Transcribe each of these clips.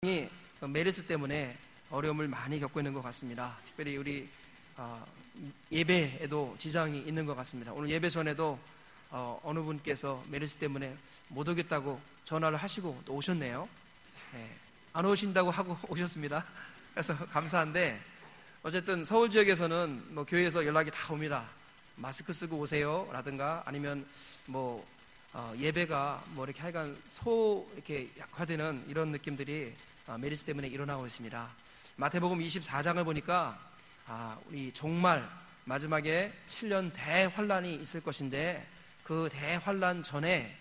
이 메르스 때문에 어려움을 많이 겪고 있는 것 같습니다. 특별히 우리 예배에도 지장이 있는 것 같습니다. 오늘 예배 전에도 어느 분께서 메르스 때문에 못 오겠다고 전화를 하시고 또 오셨네요. 안 오신다고 하고 오셨습니다. 그래서 감사한데, 어쨌든 서울 지역에서는 뭐 교회에서 연락이 다 옵니다. 마스크 쓰고 오세요 라든가, 아니면 뭐 예배가 뭐 이렇게 하여간 이렇게 약화되는 이런 느낌들이 메르스 때문에 일어나고 있습니다. 마태복음 24장을 보니까 우리 종말 마지막에 7년 대환란이 있을 것인데, 그 대환란 전에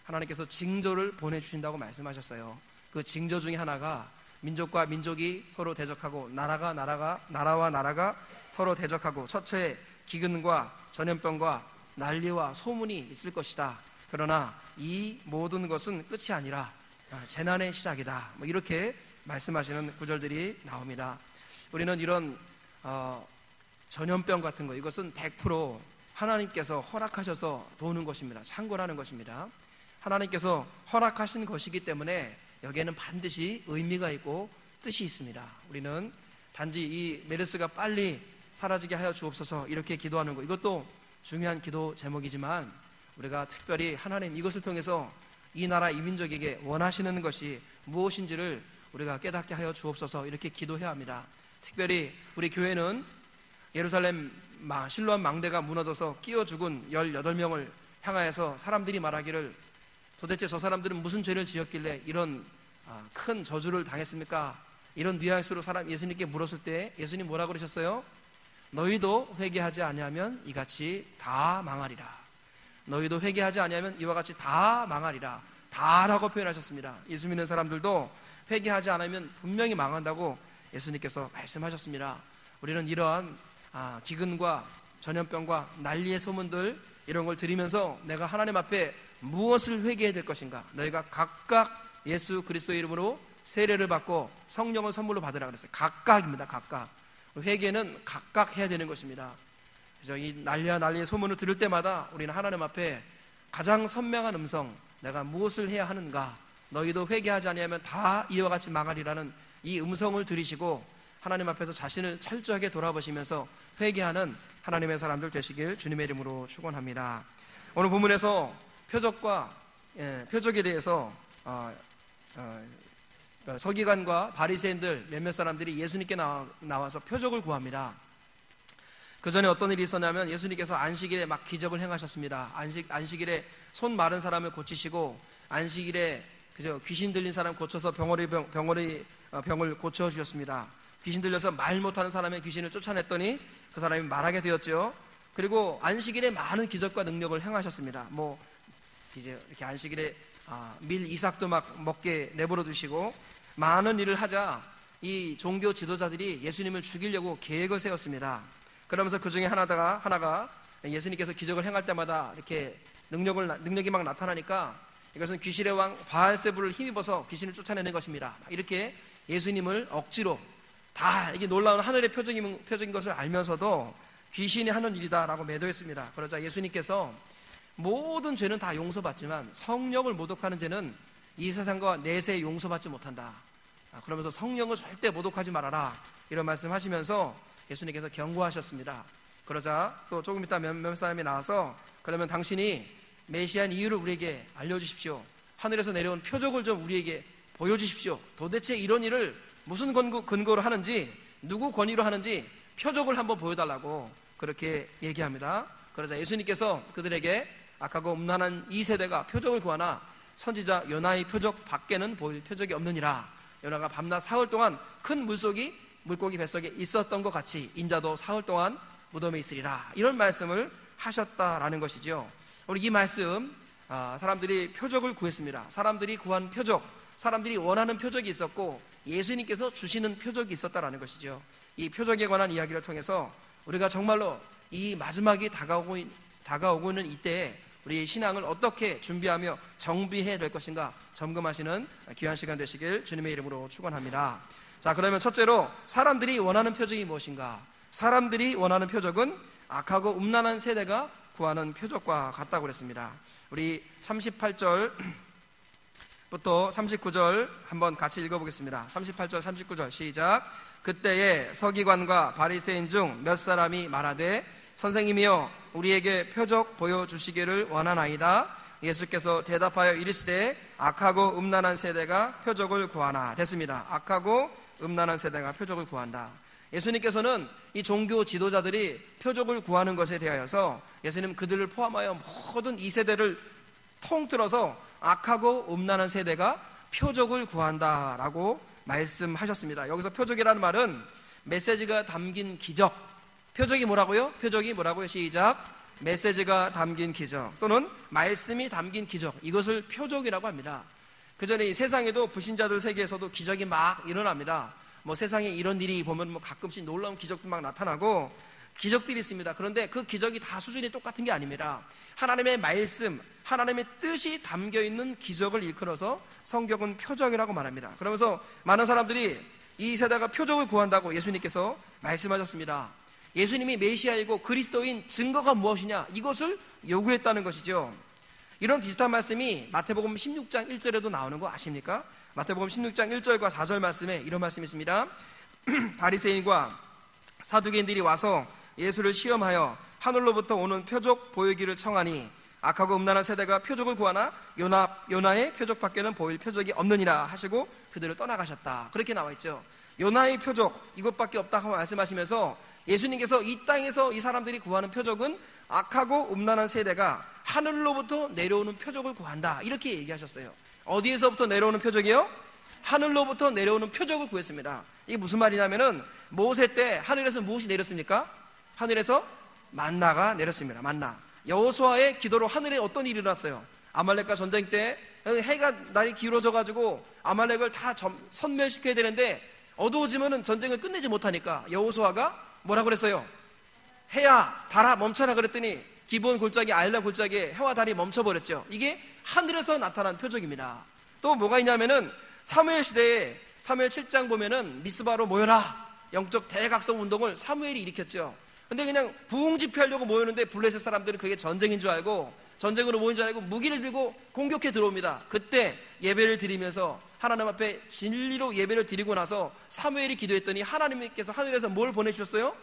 하나님께서 징조를 보내주신다고 말씀하셨어요. 그 징조 중에 하나가 민족과 민족이 서로 대적하고 나라와 나라가 서로 대적하고 처처에 기근과 전염병과 난리와 소문이 있을 것이다. 그러나 이 모든 것은 끝이 아니라 재난의 시작이다. 뭐 이렇게 말씀하시는 구절들이 나옵니다. 우리는 이런 전염병 같은 거, 이것은 100% 하나님께서 허락하셔서 도는 것입니다. 창궐하는 것입니다. 하나님께서 허락하신 것이기 때문에 여기에는 반드시 의미가 있고 뜻이 있습니다. 우리는 단지 이 메르스가 빨리 사라지게 하여 주옵소서 이렇게 기도하는 것, 이것도 중요한 기도 제목이지만, 우리가 특별히 하나님 이것을 통해서 이 나라 이 민족에게 원하시는 것이 무엇인지를 우리가 깨닫게 하여 주옵소서 이렇게 기도해야 합니다. 특별히 우리 교회는 예루살렘 실로암 망대가 무너져서 끼어 죽은 18명을 향하여서 사람들이 말하기를, 도대체 저 사람들은 무슨 죄를 지었길래 이런 큰 저주를 당했습니까? 이런 뉘앙스로 예수님께 물었을 때 예수님 뭐라고 그러셨어요? 너희도 회개하지 아니하면 이같이 다 망하리라. 너희도 회개하지 아니하면 이와 같이 다 망하리라. 다라고 표현하셨습니다. 예수 믿는 사람들도 회개하지 않으면 분명히 망한다고 예수님께서 말씀하셨습니다. 우리는 이러한 기근과 전염병과 난리의 소문들, 이런 걸 들으면서 내가 하나님 앞에 무엇을 회개해야 될 것인가, 너희가 각각 예수 그리스도의 이름으로 세례를 받고 성령을 선물로 받으라 그랬어요. 각각입니다. 각각. 회개는 각각 해야 되는 것입니다. 그래서 이 난리의 소문을 들을 때마다 우리는 하나님 앞에 가장 선명한 음성, 내가 무엇을 해야 하는가, 너희도 회개하지 아니하면 다 이와 같이 망하리라는 이 음성을 들으시고 하나님 앞에서 자신을 철저하게 돌아보시면서 회개하는 하나님의 사람들 되시길 주님의 이름으로 축원합니다. 오늘 본문에서 표적에 대해서 서기관과 바리새인들 몇몇 사람들이 예수님께 나와서 표적을 구합니다. 그 전에 어떤 일이 있었냐면, 예수님께서 안식일에 막 기적을 행하셨습니다. 안식일에 손 마른 사람을 고치시고, 안식일에 귀신 들린 사람 고쳐서 병을 고쳐주셨습니다. 귀신 들려서 말 못하는 사람의 귀신을 쫓아냈더니 그 사람이 말하게 되었죠. 그리고 안식일에 많은 기적과 능력을 행하셨습니다. 이렇게 안식일에 밀 이삭도 막 먹게 내버려 두시고, 많은 일을 하자 이 종교 지도자들이 예수님을 죽이려고 계획을 세웠습니다. 그러면서 그 중에 하나가 예수님께서 기적을 행할 때마다 이렇게 능력이 막 나타나니까, 이것은 귀신의 왕 바알세불을 힘입어서 귀신을 쫓아내는 것입니다. 이렇게 예수님을 억지로, 다 이게 놀라운 하늘의 표적인 것을 알면서도 귀신이 하는 일이다라고 매도했습니다. 그러자 예수님께서 모든 죄는 다 용서받지만 성령을 모독하는 죄는 이 세상과 내세에 용서받지 못한다. 그러면서 성령을 절대 모독하지 말아라, 이런 말씀하시면서 예수님께서 경고하셨습니다. 그러자 또 조금 있다 몇몇 사람이 나와서, 그러면 당신이 메시아인 이유를 우리에게 알려주십시오. 하늘에서 내려온 표적을 좀 우리에게 보여주십시오. 도대체 이런 일을 무슨 근거로 하는지, 누구 권위로 하는지 표적을 한번 보여달라고 그렇게 얘기합니다. 그러자 예수님께서 그들에게 악하고 음란한 이 세대가 표적을 구하나 선지자 요나의 표적 밖에는 보일 표적이 없느니라. 요나가 밤낮 사흘 동안 큰 물고기 뱃속에 있었던 것 같이 인자도 사흘 동안 무덤에 있으리라. 이런 말씀을 하셨다라는 것이죠. 우리 이 말씀, 사람들이 표적을 구했습니다. 사람들이 구한 표적, 사람들이 원하는 표적이 있었고 예수님께서 주시는 표적이 있었다라는 것이죠. 이 표적에 관한 이야기를 통해서 우리가 정말로 이 마지막이 다가오고 있는 이때에 우리 신앙을 어떻게 준비하며 정비해야 될 것인가 점검하시는 귀한 시간 되시길 주님의 이름으로 축원합니다. 자, 그러면 첫째로 사람들이 원하는 표적이 무엇인가? 사람들이 원하는 표적은 악하고 음란한 세대가 구하는 표적과 같다고 그랬습니다. 우리 38절 부터 39절 한번 같이 읽어보겠습니다. 38절 39절 시작. 그때에 서기관과 바리새인 중 몇 사람이 말하되 선생님이여 우리에게 표적 보여주시기를 원하나이다. 예수께서 대답하여 이르시되 악하고 음란한 세대가 표적을 구하나. 됐습니다. 악하고 음란한 세대가 표적을 구한다. 예수님께서는 이 종교 지도자들이 표적을 구하는 것에 대하여서 예수님 그들을 포함하여 모든 이 세대를 통틀어서 악하고 음란한 세대가 표적을 구한다라고 말씀하셨습니다. 여기서 표적이라는 말은 메시지가 담긴 기적. 표적이 뭐라고요? 표적이 뭐라고요? 시작. 메시지가 담긴 기적 또는 말씀이 담긴 기적, 이것을 표적이라고 합니다. 그 전에 이 세상에도 불신자들 세계에서도 기적이 막 일어납니다. 뭐 세상에 이런 일이 보면 뭐 가끔씩 놀라운 기적도 막 나타나고 기적들이 있습니다. 그런데 그 기적이 다 수준이 똑같은 게 아닙니다. 하나님의 말씀, 하나님의 뜻이 담겨있는 기적을 일컬어서 성경은 표적이라고 말합니다. 그러면서 많은 사람들이 이 세대가 표적을 구한다고 예수님께서 말씀하셨습니다. 예수님이 메시아이고 그리스도인 증거가 무엇이냐, 이것을 요구했다는 것이죠. 이런 비슷한 말씀이 마태복음 16장 1절에도 나오는 거 아십니까? 마태복음 16장 1절과 4절 말씀에 이런 말씀이 있습니다. 바리새인과 사두개인들이 와서 예수를 시험하여 하늘로부터 오는 표적 보이기를 청하니 악하고 음란한 세대가 표적을 구하나 요나의 표적밖에는 보일 표적이 없느니라 하시고 그들을 떠나가셨다. 그렇게 나와 있죠. 요나의 표적 이것밖에 없다고 말씀하시면서 예수님께서 이 땅에서 이 사람들이 구하는 표적은 악하고 음란한 세대가 하늘로부터 내려오는 표적을 구한다, 이렇게 얘기하셨어요. 어디에서부터 내려오는 표적이요? 하늘로부터 내려오는 표적을 구했습니다. 이게 무슨 말이냐면은 모세 때 하늘에서 무엇이 내렸습니까? 하늘에서 만나가 내렸습니다. 만나. 여호수아의 기도로 하늘에 어떤 일이 일어났어요? 아말렉과 전쟁 때 해가 날이 기울어져가지고 아말렉을 다 섬멸시켜야 되는데 어두워지면은 전쟁을 끝내지 못하니까 여호수아가 뭐라고 그랬어요? 해야 달아 멈춰라 그랬더니 기브온 골짜기 아일라 골짜기에 해와 달이 멈춰버렸죠. 이게 하늘에서 나타난 표적입니다. 또 뭐가 있냐면은 사무엘 시대에 사무엘 7장 보면은 미스바로 모여라, 영적 대각성 운동을 사무엘이 일으켰죠. 근데 그냥 부흥 집회하려고 모였는데 블레셋 사람들은 그게 전쟁인 줄 알고, 전쟁으로 모인 줄 알고 무기를 들고 공격해 들어옵니다. 그때 예배를 드리면서 하나님 앞에 진리로 예배를 드리고 나서 사무엘이 기도했더니 하나님께서 하늘에서 뭘 보내주셨어요?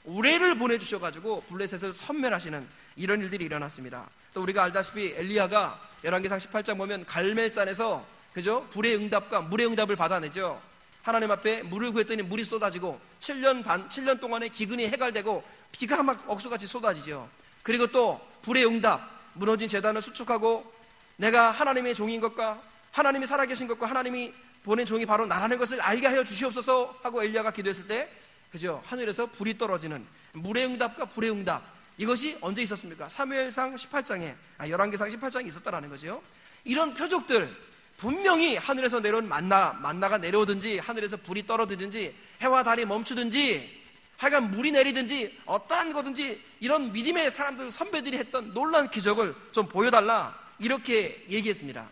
우레를 보내주셔가지고 블레셋을 섬멸하시는 이런 일들이 일어났습니다. 또 우리가 알다시피 엘리야가 열왕기상 18장 보면 갈멜산에서 그죠? 불의 응답과 물의 응답을 받아내죠. 하나님 앞에 물을 구했더니 물이 쏟아지고 7년 동안의 기근이 해갈되고 비가 막 억수같이 쏟아지죠. 그리고 또 불의 응답, 무너진 제단을 수축하고 내가 하나님의 종인 것과 하나님이 살아계신 것과 하나님이 보낸 종이 바로 나라는 것을 알게 하여 주시옵소서 하고 엘리야가 기도했을 때 그죠? 하늘에서 불이 떨어지는 물의 응답과 불의 응답, 이것이 언제 있었습니까? 사무엘상 18장에 열왕기상 18장에 있었다라는 거죠. 이런 표적들, 분명히 하늘에서 내려온 만나가 내려오든지 하늘에서 불이 떨어지든지 해와 달이 멈추든지 하여간 물이 내리든지 어떠한 거든지 이런 믿음의 사람들, 선배들이 했던 놀라운 기적을 좀 보여달라, 이렇게 얘기했습니다.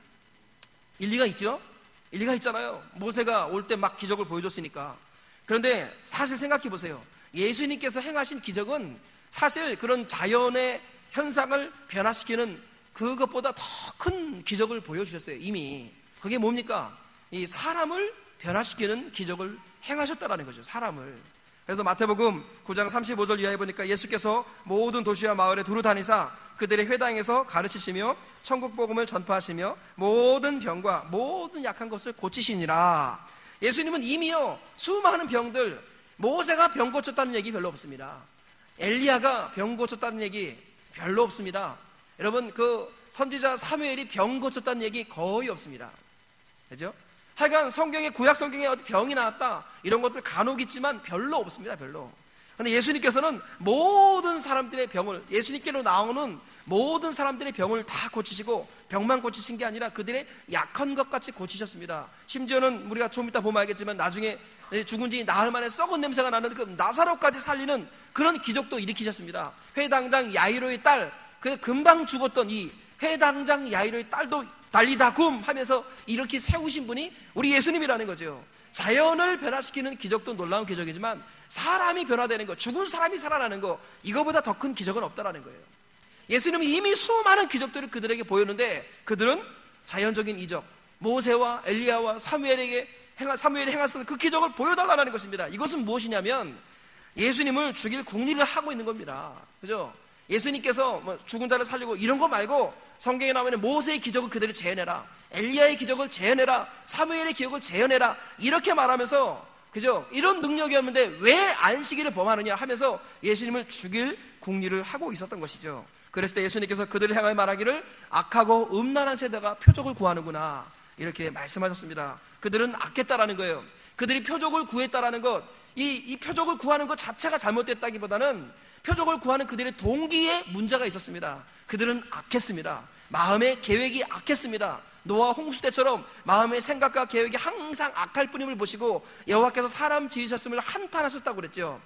일리가 있죠? 일리가 있잖아요. 모세가 올 때 막 기적을 보여줬으니까. 그런데 사실 생각해 보세요. 예수님께서 행하신 기적은 사실 그런 자연의 현상을 변화시키는 그것보다 더 큰 기적을 보여주셨어요. 이미. 그게 뭡니까? 이 사람을 변화시키는 기적을 행하셨다라는 거죠. 사람을. 그래서 마태복음 9장 35절 이하에 보니까 예수께서 모든 도시와 마을에 두루 다니사 그들의 회당에서 가르치시며 천국 복음을 전파하시며 모든 병과 모든 약한 것을 고치시니라. 예수님은 이미요 수많은 병들, 모세가 병 고쳤다는 얘기 별로 없습니다. 엘리야가 병 고쳤다는 얘기 별로 없습니다. 여러분 그 선지자 사무엘이 병 고쳤다는 얘기 거의 없습니다. 그죠? 하여간 성경에, 구약 성경에 어디 병이 나왔다 이런 것들 간혹 있지만 별로 없습니다. 별로. 그런데 예수님께서는 모든 사람들의 병을, 예수님께로 나오는 모든 사람들의 병을 다 고치시고 병만 고치신 게 아니라 그들의 약한 것 같이 고치셨습니다. 심지어는 우리가 좀 이따 보면 알겠지만 나중에 죽은 지 나흘 만에 썩은 냄새가 나는 그 나사로까지 살리는 그런 기적도 일으키셨습니다. 회당장 야이로의 딸, 그 금방 죽었던 이 회당장 야이로의 딸도 달리다 굼 하면서 이렇게 세우신 분이 우리 예수님이라는 거죠. 자연을 변화시키는 기적도 놀라운 기적이지만 사람이 변화되는 거, 죽은 사람이 살아나는 거, 이거보다 더 큰 기적은 없다라는 거예요. 예수님이 이미 수많은 기적들을 그들에게 보였는데 그들은 자연적인 이적, 모세와 엘리야와 사무엘이 행했던 그 기적을 보여달라는 것입니다. 이것은 무엇이냐면 예수님을 죽일 궁리를 하고 있는 겁니다. 그죠? 예수님께서 뭐 죽은 자를 살리고 이런 거 말고 성경에 나오는 모세의 기적을 그대로 재현해라, 엘리야의 기적을 재현해라, 사무엘의 기적을 재현해라, 이렇게 말하면서, 그죠? 이런 능력이었는데 왜 안식일을 범하느냐 하면서 예수님을 죽일 궁리를 하고 있었던 것이죠. 그랬을 때 예수님께서 그들을 향하여 말하기를 악하고 음란한 세대가 표적을 구하는구나, 이렇게 말씀하셨습니다. 그들은 악했다라는 거예요. 그들이 표적을 구했다라는 것, 이 표적을 구하는 것 자체가 잘못됐다기보다는 표적을 구하는 그들의 동기에 문제가 있었습니다. 그들은 악했습니다. 마음의 계획이 악했습니다. 노아 홍수 때처럼 마음의 생각과 계획이 항상 악할 뿐임을 보시고 여호와께서 사람 지으셨음을 한탄하셨다고 그랬죠.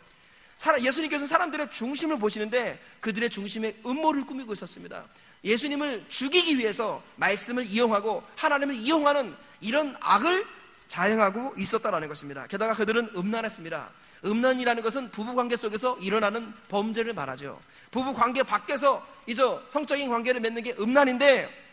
예수님께서는 사람들의 중심을 보시는데 그들의 중심에 음모를 꾸미고 있었습니다. 예수님을 죽이기 위해서 말씀을 이용하고 하나님을 이용하는 이런 악을 자행하고 있었다는 것입니다. 게다가 그들은 음란했습니다. 음란이라는 것은 부부관계 속에서 일어나는 범죄를 말하죠. 부부관계 밖에서 성적인 관계를 맺는 게 음란인데,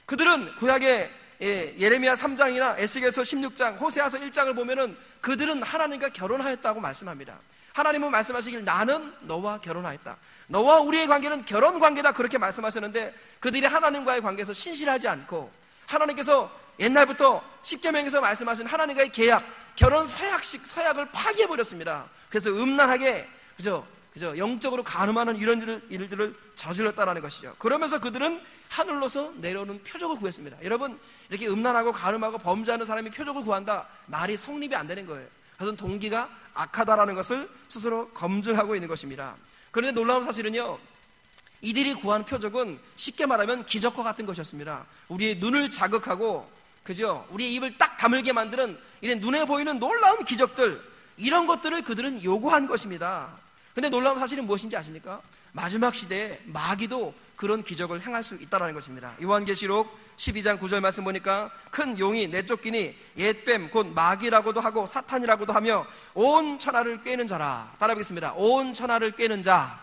그들은 구약의 예레미야 3장이나 에스겔서 16장, 호세아서 1장을 보면은 그들은 하나님과 결혼하였다고 말씀합니다. 하나님은 말씀하시길 나는 너와 결혼하였다, 너와 우리의 관계는 결혼 관계다, 그렇게 말씀하셨는데 그들이 하나님과의 관계에서 신실하지 않고 하나님께서 옛날부터 십계명에서 말씀하신 하나님과의 계약, 결혼 서약을 파기해버렸습니다. 그래서 음란하게 그저 영적으로 간음하는 이런 일들을 저질렀다는 것이죠. 그러면서 그들은 하늘로서 내려오는 표적을 구했습니다. 여러분, 이렇게 음란하고 간음하고 범죄하는 사람이 표적을 구한다, 말이 성립이 안 되는 거예요. 그것은 동기가 악하다라는 것을 스스로 검증하고 있는 것입니다. 그런데 놀라운 사실은요, 이들이 구한 표적은 쉽게 말하면 기적과 같은 것이었습니다. 우리의 눈을 자극하고, 그죠? 우리의 입을 딱 다물게 만드는 이런 눈에 보이는 놀라운 기적들, 이런 것들을 그들은 요구한 것입니다. 그런데 놀라운 사실은 무엇인지 아십니까? 마지막 시대에 마귀도 그런 기적을 행할 수 있다는 것입니다. 요한계시록 12장 9절 말씀 보니까 큰 용이 내쫓기니 옛뱀 곧 마귀라고도 하고 사탄이라고도 하며 온 천하를 꿰는 자라. 따라하겠습니다. 온 천하를 꿰는 자.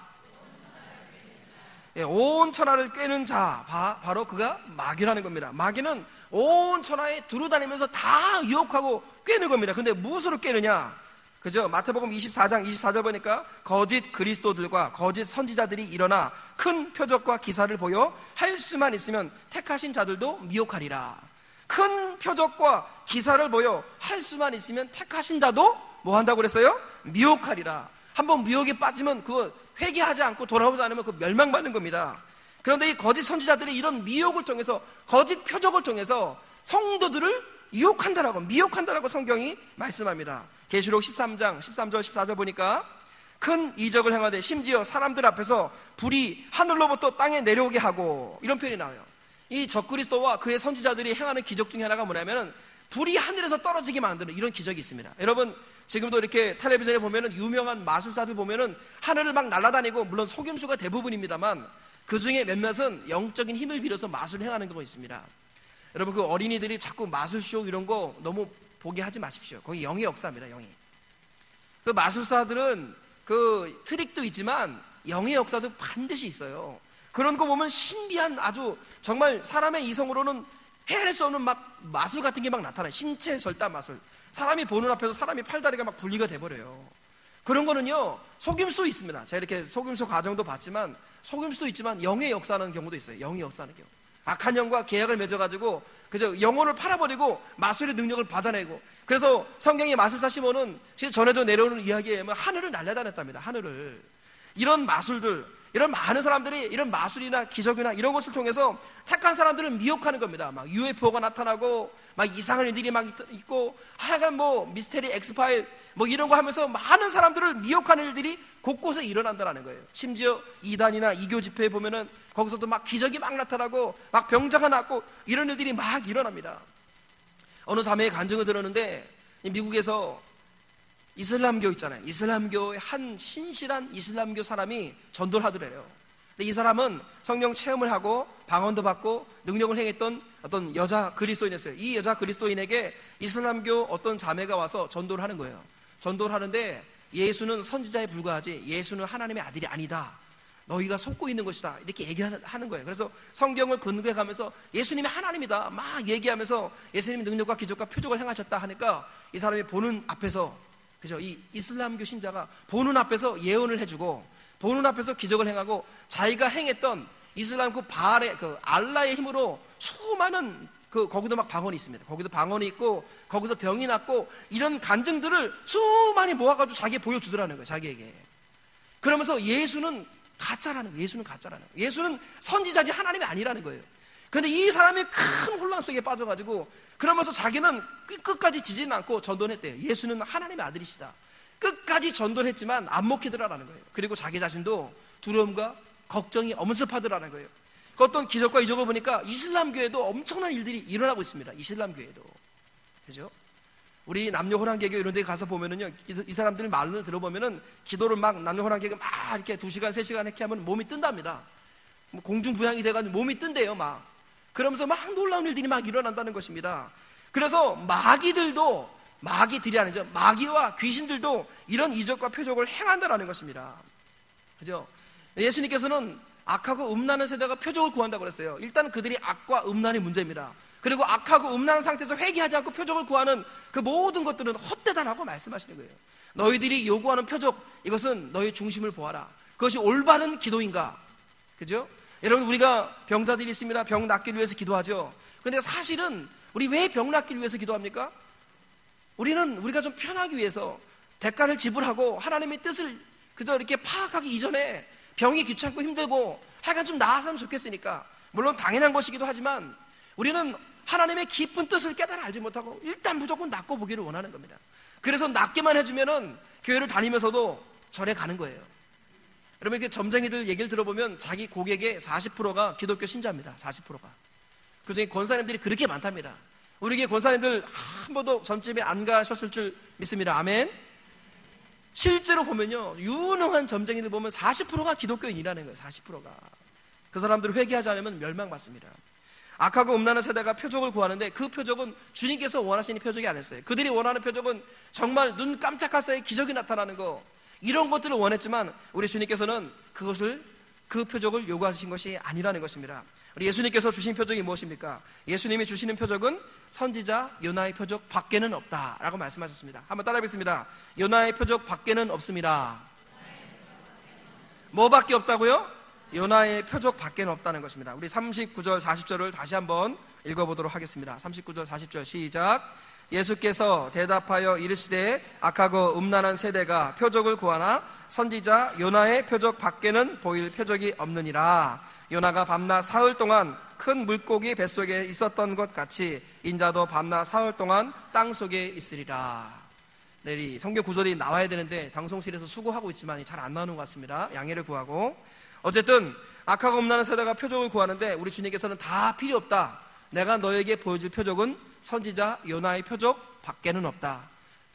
온 천하를 꿰는 자, 바로 그가 마귀라는 겁니다. 마귀는 온 천하에 두루다니면서 다 유혹하고 꿰는 겁니다. 근데 무엇으로 꿰느냐? 그죠? 마태복음 24장 24절 보니까 거짓 그리스도들과 거짓 선지자들이 일어나 큰 표적과 기사를 보여 할 수만 있으면 택하신 자들도 미혹하리라. 큰 표적과 기사를 보여 할 수만 있으면 택하신 자도 뭐 한다고 그랬어요? 미혹하리라. 한번 미혹에 빠지면 그거 회개하지 않고 돌아오지 않으면 그 멸망받는 겁니다. 그런데 이 거짓 선지자들이 이런 미혹을 통해서, 거짓 표적을 통해서 성도들을 유혹한다라고, 미혹한다라고 성경이 말씀합니다. 계시록 13장 13절 14절 보니까 큰 이적을 행하되 심지어 사람들 앞에서 불이 하늘로부터 땅에 내려오게 하고, 이런 표현이 나와요. 이 적그리스도와 그의 선지자들이 행하는 기적 중에 하나가 뭐냐면은 불이 하늘에서 떨어지게 만드는 이런 기적이 있습니다. 여러분, 지금도 이렇게 텔레비전에 보면은 유명한 마술사들 보면은 하늘을 막 날아다니고, 물론 속임수가 대부분입니다만 그 중에 몇몇은 영적인 힘을 빌어서 마술을 행하는 경우가 있습니다. 여러분, 그 어린이들이 자꾸 마술쇼 이런 거 너무 보게 하지 마십시오. 거기 영의 역사입니다. 영이. 그 마술사들은 그 트릭도 있지만 영의 역사도 반드시 있어요. 그런 거 보면 신비한, 아주 정말 사람의 이성으로는 헤아릴 수 없는 막 마술 같은 게 막 나타나요. 신체 절단 마술. 사람이 보는 앞에서 사람이 팔다리가 막 분리가 돼버려요. 그런 거는요, 속임수 있습니다. 제가 이렇게 속임수 과정도 봤지만, 속임수도 있지만 영의 역사하는 경우도 있어요. 영의 역사하는 경우. 악한 영과 계약을 맺어가지고 그저 영혼을 팔아버리고 마술의 능력을 받아내고, 그래서 성경의 마술사 시몬은 전에도 내려오는 이야기에 의하면 하늘을 날아다녔답니다. 하늘을. 이런 마술들, 이런 많은 사람들이 이런 마술이나 기적이나 이런 것을 통해서 택한 사람들을 미혹하는 겁니다. 막 UFO가 나타나고 막 이상한 일들이 막 있고, 하여간 뭐 미스테리 엑스파일 뭐 이런 거 하면서 많은 사람들을 미혹하는 일들이 곳곳에 일어난다는 거예요. 심지어 이단이나 이교 집회에 보면은 거기서도 막 기적이 막 나타나고 막 병자가 낫고 이런 일들이 막 일어납니다. 어느 자매의 간증을 들었는데, 미국에서 이슬람교 있잖아요. 이슬람교의 한 신실한 이슬람교 사람이 전도를 하더래요. 근데 이 사람은 성령 체험을 하고 방언도 받고 능력을 행했던 어떤 여자 그리스도인이었어요. 이 여자 그리스도인에게 이슬람교 어떤 자매가 와서 전도를 하는 거예요. 전도를 하는데 예수는 선지자에 불과하지 예수는 하나님의 아들이 아니다. 너희가 속고 있는 것이다 이렇게 얘기하는 거예요. 그래서 성경을 근거해 가면서 예수님이 하나님이다 막 얘기하면서 예수님이 능력과 기적과 표적을 행하셨다 하니까 이 사람이 보는 앞에서, 그죠? 이 이슬람교 신자가 보는 앞에서 예언을 해주고 보는 앞에서 기적을 행하고 자기가 행했던 이슬람 그 바알의 그 알라의 힘으로 수많은 거기도 막 방언이 있습니다. 거기도 방언이 있고 거기서 병이 났고 이런 간증들을 수많이 모아가지고 자기에 보여주더라는 거예요. 자기에게. 그러면서 예수는 가짜라는 거예요. 예수는 가짜라는 거예요. 예수는 선지자지 하나님이 아니라는 거예요. 그런데 이 사람이 큰 혼란 속에 빠져가지고 그러면서 자기는 끝까지 지지는 않고 전도했대요. 예수는 하나님의 아들이시다. 끝까지 전도했지만 안 먹히더라라는 거예요. 그리고 자기 자신도 두려움과 걱정이 엄습하더라는 거예요. 그 어떤 기적과 이적을 보니까 이슬람교에도 엄청난 일들이 일어나고 있습니다. 이슬람교에도. 그죠? 우리 남녀혼합개교 이런 데 가서 보면은요, 이 사람들 말을 들어보면은 기도를 막 남녀혼합개교 막 이렇게 2시간, 3시간 이렇게 하면 몸이 뜬답니다. 공중부양이 돼가지고 몸이 뜬대요, 막. 그러면서 막 놀라운 일들이 막 일어난다는 것입니다. 그래서 마귀들이 아니죠. 마귀와 귀신들도 이런 이적과 표적을 행한다라는 것입니다. 그죠? 예수님께서는 악하고 음란한 세대가 표적을 구한다고 그랬어요. 일단 그들이 악과 음란이 문제입니다. 그리고 악하고 음란한 상태에서 회개하지 않고 표적을 구하는 그 모든 것들은 헛되다라고 말씀하시는 거예요. 너희들이 요구하는 표적, 이것은 너희 중심을 보아라. 그것이 올바른 기도인가? 그죠? 여러분, 우리가 병자들이 있습니다. 병 낫기를 위해서 기도하죠. 그런데 사실은 우리 왜 병 낫기를 위해서 기도합니까? 우리가 좀 편하기 위해서 대가를 지불하고 하나님의 뜻을 그저 이렇게 파악하기 이전에 병이 귀찮고 힘들고 하여간 좀 나았으면 좋겠으니까, 물론 당연한 것이기도 하지만 우리는 하나님의 깊은 뜻을 깨달아 알지 못하고 일단 무조건 낫고 보기를 원하는 겁니다. 그래서 낫기만 해주면은 교회를 다니면서도 절에 가는 거예요. 여러분, 이렇게 점쟁이들 얘기를 들어보면 자기 고객의 40%가 기독교 신자입니다. 40%가. 그중에 권사님들이 그렇게 많답니다. 우리 교회 권사님들 한 번도 점집에 안 가셨을 줄 믿습니다. 아멘. 실제로 보면요, 유능한 점쟁이들 보면 40%가 기독교인이라는 거예요. 40%가. 그 사람들을 회개하지 않으면 멸망받습니다. 악하고 음란한 세대가 표적을 구하는데 그 표적은 주님께서 원하시는 표적이 아니었어요. 그들이 원하는 표적은 정말 눈 깜짝할 사이에 기적이 나타나는 거, 이런 것들을 원했지만 우리 주님께서는 그 표적을 요구하신 것이 아니라는 것입니다. 우리 예수님께서 주신 표적이 무엇입니까? 예수님이 주시는 표적은 선지자 요나의 표적 밖에는 없다라고 말씀하셨습니다. 한번 따라해보겠습니다. 요나의 표적 밖에는 없습니다. 뭐밖에 없다고요? 요나의 표적 밖에는 없다는 것입니다. 우리 39절 40절을 다시 한번 읽어보도록 하겠습니다. 39절 40절 시작. 예수께서 대답하여 이르시되 악하고 음란한 세대가 표적을 구하나 선지자 요나의 표적 밖에는 보일 표적이 없느니라. 요나가 밤낮 사흘 동안 큰 물고기 뱃속에 있었던 것 같이 인자도 밤낮 사흘 동안 땅속에 있으리라. 이 성경 구절이 나와야 되는데 방송실에서 수고하고 있지만 잘 안 나오는 것 같습니다. 양해를 구하고, 어쨌든 악하고 음란한 세대가 표적을 구하는데 우리 주님께서는 다 필요 없다. 내가 너에게 보여줄 표적은 선지자 요나의 표적 밖에는 없다.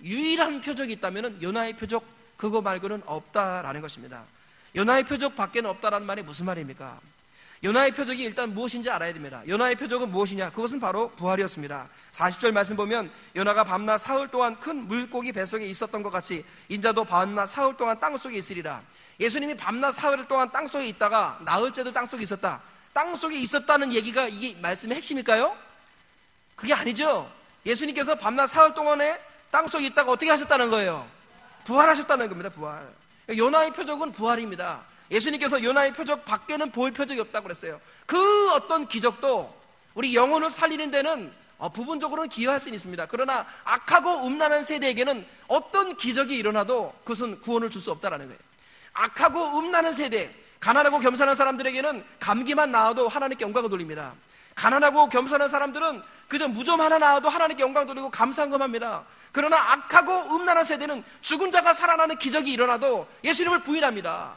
유일한 표적이 있다면 요나의 표적 그거 말고는 없다라는 것입니다. 요나의 표적 밖에는 없다라는 말이 무슨 말입니까? 요나의 표적이 일단 무엇인지 알아야 됩니다. 요나의 표적은 무엇이냐? 그것은 바로 부활이었습니다. 40절 말씀 보면 요나가 밤낮 사흘 동안 큰 물고기 뱃속에 있었던 것 같이 인자도 밤낮 사흘 동안 땅속에 있으리라. 예수님이 밤낮 사흘 동안 땅속에 있다가 나흘째도 땅속에 있었다. 땅속에 있었다는 얘기가 이게 말씀의 핵심일까요? 그게 아니죠. 예수님께서 밤낮 사흘 동안에 땅속에 있다가 어떻게 하셨다는 거예요? 부활하셨다는 겁니다. 부활. 요나의 표적은 부활입니다. 예수님께서 요나의 표적 밖에는 보일 표적이 없다고 그랬어요. 그 어떤 기적도 우리 영혼을 살리는 데는 부분적으로는 기여할 수는 있습니다. 그러나 악하고 음란한 세대에게는 어떤 기적이 일어나도 그것은 구원을 줄 수 없다는 거예요. 악하고 음란한 세대, 가난하고 겸손한 사람들에게는 감기만 나와도 하나님께 영광을 돌립니다. 가난하고 겸손한 사람들은 그저 무좀 하나 나와도 하나님께 영광 돌리고 감사한금합니다. 그러나 악하고 음란한 세대는 죽은 자가 살아나는 기적이 일어나도 예수님을 부인합니다.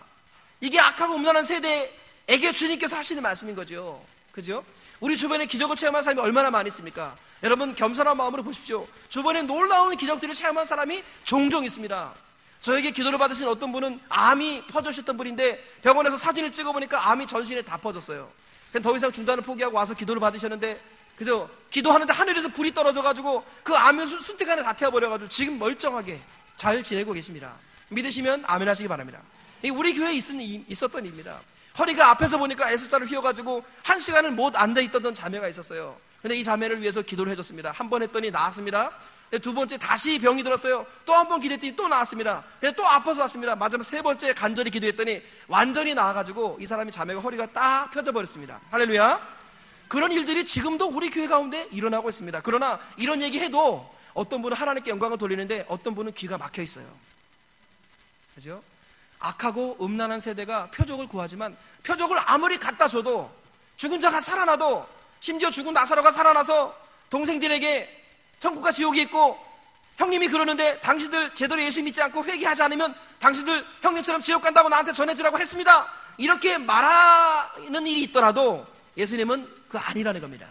이게 악하고 음란한 세대에게 주님께서 하시는 말씀인 거죠. 그죠? 우리 주변에 기적을 체험한 사람이 얼마나 많이 있습니까? 여러분, 겸손한 마음으로 보십시오. 주변에 놀라운 기적들을 체험한 사람이 종종 있습니다. 저에게 기도를 받으신 어떤 분은 암이 퍼져셨던 분인데 병원에서 사진을 찍어보니까 암이 전신에 다 퍼졌어요. 더 이상 중단을 포기하고 와서 기도를 받으셨는데 그죠? 기도하는데 하늘에서 불이 떨어져가지고 그 암을 순식간에 다 태워버려가지고 지금 멀쩡하게 잘 지내고 계십니다. 믿으시면 아멘 하시기 바랍니다. 우리 교회에 있었던 일입니다. 허리가 앞에서 보니까 S자를 휘어가지고 1시간을 못 앉아있던 자매가 있었어요. 근데 이 자매를 위해서 기도를 해줬습니다. 한 번 했더니 나았습니다. 두 번째 다시 병이 들었어요. 또 한 번 기도했더니 또 나았습니다. 또 아파서 왔습니다. 마지막 세 번째 간절히 기도했더니 완전히 나아가지고 이 사람이 자매가 허리가 딱 펴져 버렸습니다. 할렐루야. 그런 일들이 지금도 우리 교회 가운데 일어나고 있습니다. 그러나 이런 얘기해도 어떤 분은 하나님께 영광을 돌리는데 어떤 분은 귀가 막혀 있어요. 그죠? 악하고 음란한 세대가 표적을 구하지만 표적을 아무리 갖다 줘도 죽은 자가 살아나도, 심지어 죽은 나사로가 살아나서 동생들에게 천국과 지옥이 있고 형님이 그러는데 당신들 제대로 예수 믿지 않고 회개하지 않으면 당신들 형님처럼 지옥 간다고 나한테 전해주라고 했습니다, 이렇게 말하는 일이 있더라도 예수님은 그거 아니라는 겁니다.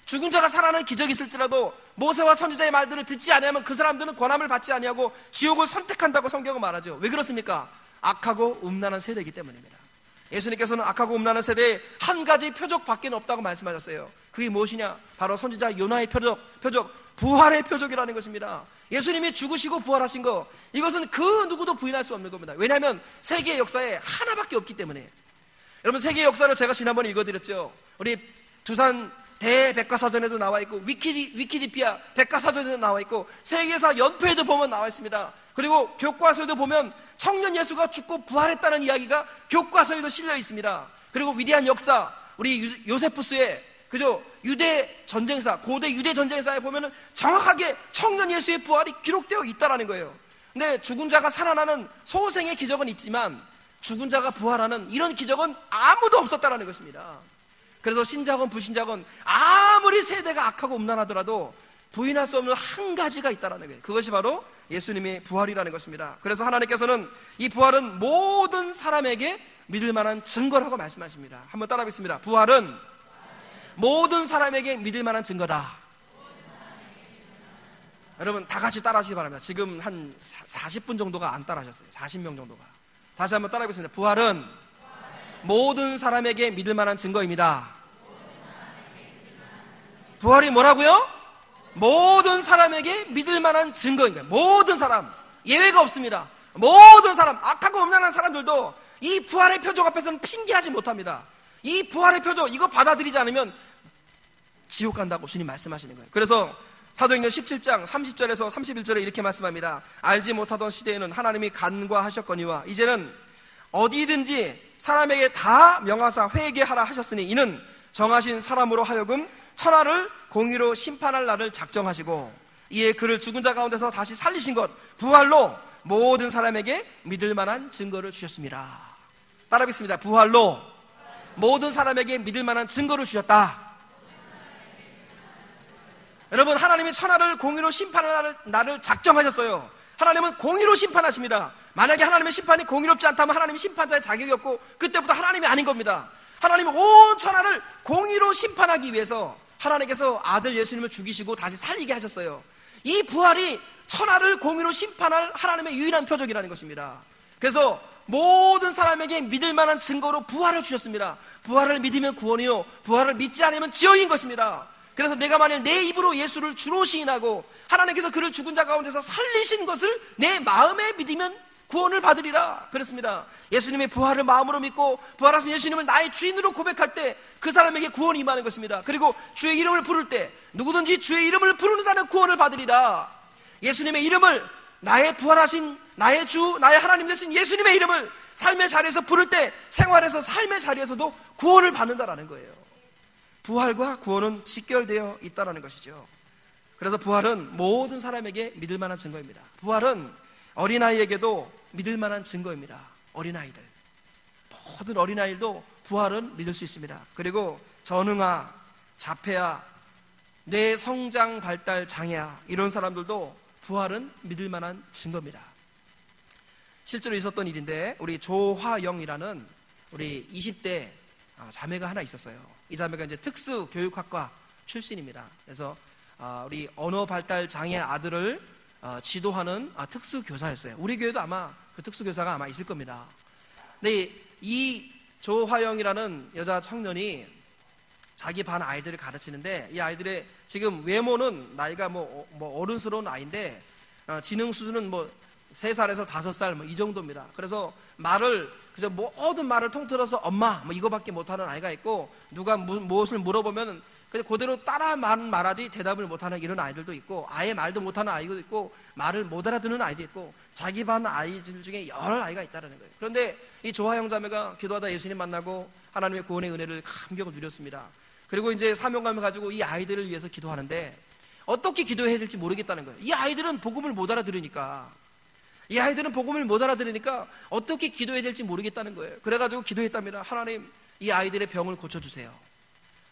죽은 자가 살아나는 기적이 있을지라도 모세와 선지자의 말들을 듣지 아니하면 그 사람들은 권함을 받지 아니하고 지옥을 선택한다고 성경은 말하죠. 왜 그렇습니까? 악하고 음란한 세대이기 때문입니다. 예수님께서는 악하고 음란한 세대에 한 가지 표적밖에 없다고 말씀하셨어요. 그게 무엇이냐? 바로 선지자 요나의 표적, 부활의 표적이라는 것입니다. 예수님이 죽으시고 부활하신 거, 이것은 그 누구도 부인할 수 없는 겁니다. 왜냐하면 세계의 역사에 하나밖에 없기 때문에. 여러분, 세계의 역사를 제가 지난번에 읽어드렸죠. 우리 두산 대백과사전에도 나와 있고 위키디피아 백과사전에도 나와 있고 세계사 연표에도 보면 나와 있습니다. 그리고 교과서에도 보면 청년 예수가 죽고 부활했다는 이야기가 교과서에도 실려 있습니다. 그리고 위대한 역사, 우리 요세푸스의 그죠, 유대 전쟁사, 고대 유대 전쟁사에 보면은 정확하게 청년 예수의 부활이 기록되어 있다라는 거예요. 근데 죽은 자가 살아나는 소생의 기적은 있지만 죽은 자가 부활하는 이런 기적은 아무도 없었다라는 것입니다. 그래서 신자건 불신자건 아무리 세대가 악하고 음란하더라도 부인할 수 없는 한 가지가 있다는 거예요. 그것이 바로 예수님의 부활이라는 것입니다. 그래서 하나님께서는 이 부활은 모든 사람에게 믿을 만한 증거라고 말씀하십니다. 한번 따라하겠습니다. 부활은 모든 사람에게 믿을 만한 증거다. 여러분 다 같이 따라하시기 바랍니다. 지금 한 40분 정도가 안 따라하셨어요. 40명 정도가. 다시 한번 따라하겠습니다. 부활은 모든 사람에게 믿을 만한 증거입니다. 부활이 뭐라고요? 모든 사람에게 믿을 만한 증거인 거예요. 모든 사람, 예외가 없습니다. 모든 사람, 악하고 음란한 사람들도 이 부활의 표적 앞에서는 핑계하지 못합니다. 이 부활의 표적, 이거 받아들이지 않으면 지옥 간다고 주님 말씀하시는 거예요. 그래서 사도행전 17장 30절에서 31절에 이렇게 말씀합니다. 알지 못하던 시대에는 하나님이 간과하셨거니와 이제는 어디든지 사람에게 다 명하사 회개하라 하셨으니 이는 정하신 사람으로 하여금 천하를 공의로 심판할 날을 작정하시고 이에 그를 죽은 자 가운데서 다시 살리신 것 부활로 모든 사람에게 믿을 만한 증거를 주셨습니다. 따라하겠습니다. 부활로 모든 사람에게 믿을 만한 증거를 주셨다. 여러분, 하나님이 천하를 공의로 심판할 날을 작정하셨어요. 하나님은 공의로 심판하십니다. 만약에 하나님의 심판이 공의롭지 않다면 하나님이 심판자의 자격이 없고 그때부터 하나님이 아닌 겁니다. 하나님은 온 천하를 공의로 심판하기 위해서 하나님께서 아들 예수님을 죽이시고 다시 살리게 하셨어요. 이 부활이 천하를 공의로 심판할 하나님의 유일한 표적이라는 것입니다. 그래서 모든 사람에게 믿을 만한 증거로 부활을 주셨습니다. 부활을 믿으면 구원이요 부활을 믿지 않으면 지옥인 것입니다. 그래서 내가 만약 내 입으로 예수를 주로 시인하고 하나님께서 그를 죽은 자 가운데서 살리신 것을 내 마음에 믿으면 구원을 받으리라 그랬습니다. 예수님의 부활을 마음으로 믿고 부활하신 예수님을 나의 주인으로 고백할 때 그 사람에게 구원이 임하는 것입니다. 그리고 주의 이름을 부를 때 누구든지 주의 이름을 부르는 자는 구원을 받으리라. 예수님의 이름을, 나의 부활하신 나의 주 나의 하나님 되신 예수님의 이름을 삶의 자리에서 부를 때 생활에서 삶의 자리에서도 구원을 받는다라는 거예요. 부활과 구원은 직결되어 있다는 것이죠. 그래서 부활은 모든 사람에게 믿을 만한 증거입니다. 부활은 어린아이에게도 믿을 만한 증거입니다. 어린아이들, 모든 어린아이들도 부활은 믿을 수 있습니다. 그리고 전응아, 자폐아, 뇌 성장 발달 장애아 이런 사람들도 부활은 믿을 만한 증거입니다. 실제로 있었던 일인데 우리 조화영이라는 우리 20대 자매가 하나 있었어요. 이 자매가 이제 특수교육학과 출신입니다. 그래서 우리 언어 발달 장애 아들을 지도하는 특수교사였어요. 우리 교회도 아마 그 특수교사가 아마 있을 겁니다. 근데 이 조화영이라는 여자 청년이 자기 반 아이들을 가르치는데 이 아이들의 지금 외모는 나이가 뭐 어른스러운 아이인데 지능 수준은 뭐 3살에서 5살 뭐 이 정도입니다. 그래서 말을 그저 모든 말을 통틀어서 엄마 뭐 이거밖에 못하는 아이가 있고, 누가 무엇을 물어보면 그냥 그대로 따라 말하지 대답을 못하는 이런 아이들도 있고, 아예 말도 못하는 아이도 있고, 말을 못 알아듣는 아이도 있고, 자기 반 아이들 중에 여러 아이가 있다는 거예요. 그런데 이 조하영 자매가 기도하다 예수님 만나고 하나님의 구원의 은혜를 감격을 누렸습니다. 그리고 이제 사명감을 가지고 이 아이들을 위해서 기도하는데 어떻게 기도해야 될지 모르겠다는 거예요. 이 아이들은 복음을 못 알아들으니까, 어떻게 기도해야 될지 모르겠다는 거예요. 그래가지고 기도했답니다. 하나님, 이 아이들의 병을 고쳐주세요.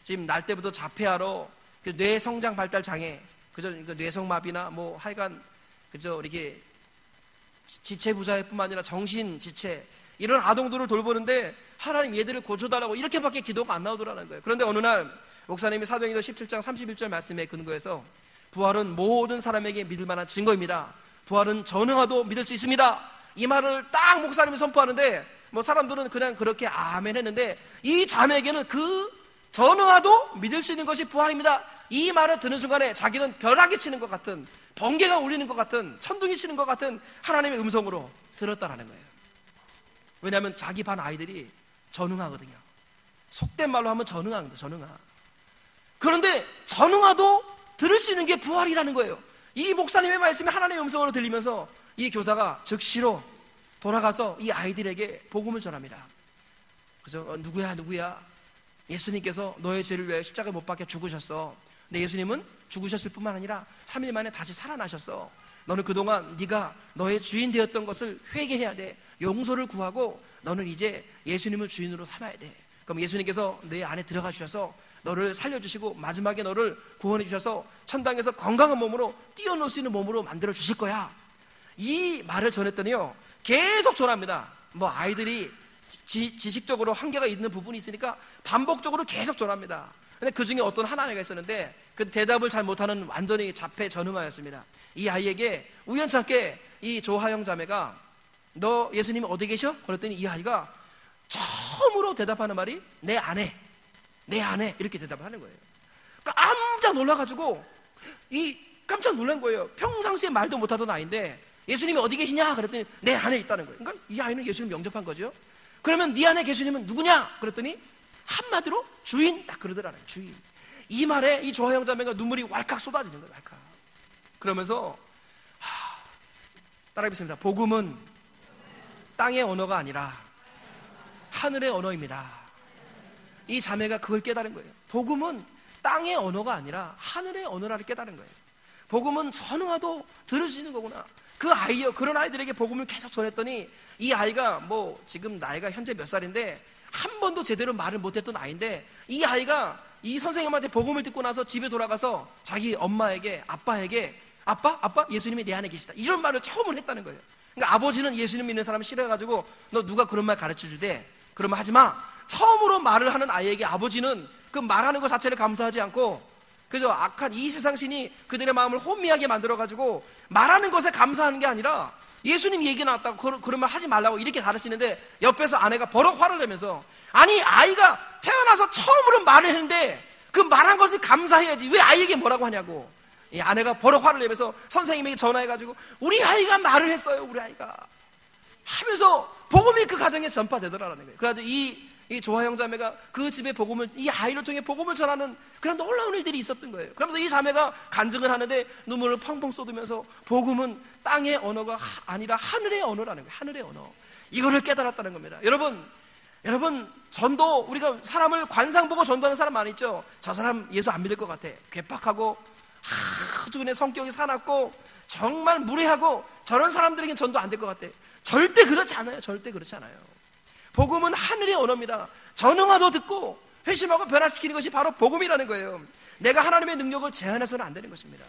지금 날 때부터 자폐아로 뇌 성장 발달 장애, 그저 뇌성마비나 뭐 하여간 그저 이렇게 지체 부자뿐만 아니라 정신 지체, 이런 아동들을 돌보는데 하나님 얘들을 고쳐달라고 이렇게밖에 기도가 안 나오더라는 거예요. 그런데 어느 날 목사님이 사도행전 17장 31절 말씀에 근거해서 부활은 모든 사람에게 믿을 만한 증거입니다. 부활은 전능하도 믿을 수 있습니다. 이 말을 딱 목사님이 선포하는데 뭐 사람들은 그냥 그렇게 아멘 했는데, 이 자매에게는 그 전능하도 믿을 수 있는 것이 부활입니다, 이 말을 듣는 순간에 자기는 벼락이 치는 것 같은, 번개가 울리는 것 같은, 천둥이 치는 것 같은 하나님의 음성으로 들었다라는 거예요. 왜냐하면 자기 반 아이들이 전능하거든요. 속된 말로 하면 전능한. 그런데 전능하도 들을 수 있는 게 부활이라는 거예요. 이 목사님의 말씀이 하나님의 음성으로 들리면서 이 교사가 즉시로 돌아가서 이 아이들에게 복음을 전합니다. 그죠? 누구야? 예수님께서 너의 죄를 위해 십자가에 못 박혀 죽으셨어. 근데 예수님은 죽으셨을 뿐만 아니라 3일 만에 다시 살아나셨어. 너는 그동안 네가 너의 주인 되었던 것을 회개해야 돼. 용서를 구하고 너는 이제 예수님을 주인으로 삼아야 돼. 그럼 예수님께서 내 안에 들어가 주셔서 너를 살려주시고 마지막에 너를 구원해 주셔서 천당에서 건강한 몸으로 뛰어놀 수 있는 몸으로 만들어 주실 거야. 이 말을 전했더니요, 계속 전합니다. 뭐 아이들이 지식적으로 한계가 있는 부분이 있으니까 반복적으로 계속 전합니다. 근데 그 중에 어떤 한 아이가 있었는데 그 대답을 잘 못하는 완전히 자폐 전응아였습니다. 이 아이에게 우연찮게 이 조하영 자매가 너 예수님이 어디 계셔? 그랬더니 이 아이가 처음으로 대답하는 말이 내 안에 이렇게 대답을 하는 거예요. 깜짝 놀라가지고 깜짝 놀란 거예요. 평상시에 말도 못하던 아이인데 예수님이 어디 계시냐? 그랬더니 내 안에 있다는 거예요. 그러니까 이 아이는 예수님 영접한 거죠. 그러면 네 안에 계시님은 누구냐? 그랬더니 한마디로 주인, 딱 그러더라는 거예요. 주인. 이 말에 이 조하영 자매가 눈물이 왈칵 쏟아지는 거예요. 왈칵. 그러면서 따라해보겠습니다. 복음은 땅의 언어가 아니라 하늘의 언어입니다. 이 자매가 그걸 깨달은 거예요. 복음은 땅의 언어가 아니라 하늘의 언어라를 깨달은 거예요. 복음은 전능하도 들을 수 있는 거구나. 그런 아이들에게 복음을 계속 전했더니 이 아이가 뭐 지금 나이가 현재 몇 살인데 한 번도 제대로 말을 못했던 아이인데, 이 아이가 이 선생님한테 복음을 듣고 나서 집에 돌아가서 자기 엄마에게, 아빠에게 아빠 예수님이 내 안에 계시다, 이런 말을 처음으로 했다는 거예요. 그러니까 아버지는 예수님 믿는 사람을 싫어해가지고 너 누가 그런 말 가르쳐주대, 그러면 하지마. 처음으로 말을 하는 아이에게 아버지는 그 말하는 것 자체를 감사하지 않고 그저 악한 이 세상 신이 그들의 마음을 혼미하게 만들어가지고 말하는 것에 감사하는 게 아니라 예수님 얘기 나왔다고 그런 말 하지 말라고 이렇게 가르치는데, 옆에서 아내가 버럭 화를 내면서, 아니 아이가 태어나서 처음으로 말을 했는데 그 말한 것을 감사해야지 왜 아이에게 뭐라고 하냐고. 이 아내가 버럭 화를 내면서 선생님에게 전화해가지고 우리 아이가 말을 했어요, 우리 아이가 하면서 복음이 그 가정에 전파되더라는 거예요. 그래가지고 이 조하영 자매가 그 집에 복음을, 이 아이를 통해 복음을 전하는 그런 놀라운 일들이 있었던 거예요. 그러면서 이 자매가 간증을 하는데 눈물을 펑펑 쏟으면서 복음은 땅의 언어가 아니라 하늘의 언어라는 거예요. 하늘의 언어. 이거를 깨달았다는 겁니다. 여러분 전도, 우리가 사람을 관상 보고 전도하는 사람 많이 있죠. 저 사람 예수 안 믿을 것 같아, 괴팍하고 아주 그냥 성격이 사납고 정말 무례하고 저런 사람들에게는 전도 안 될 것 같아. 절대 그렇지 않아요. 절대 그렇지 않아요. 복음은 하늘의 언어입니다. 전응하도 듣고 회심하고 변화시키는 것이 바로 복음이라는 거예요. 내가 하나님의 능력을 제한해서는 안 되는 것입니다.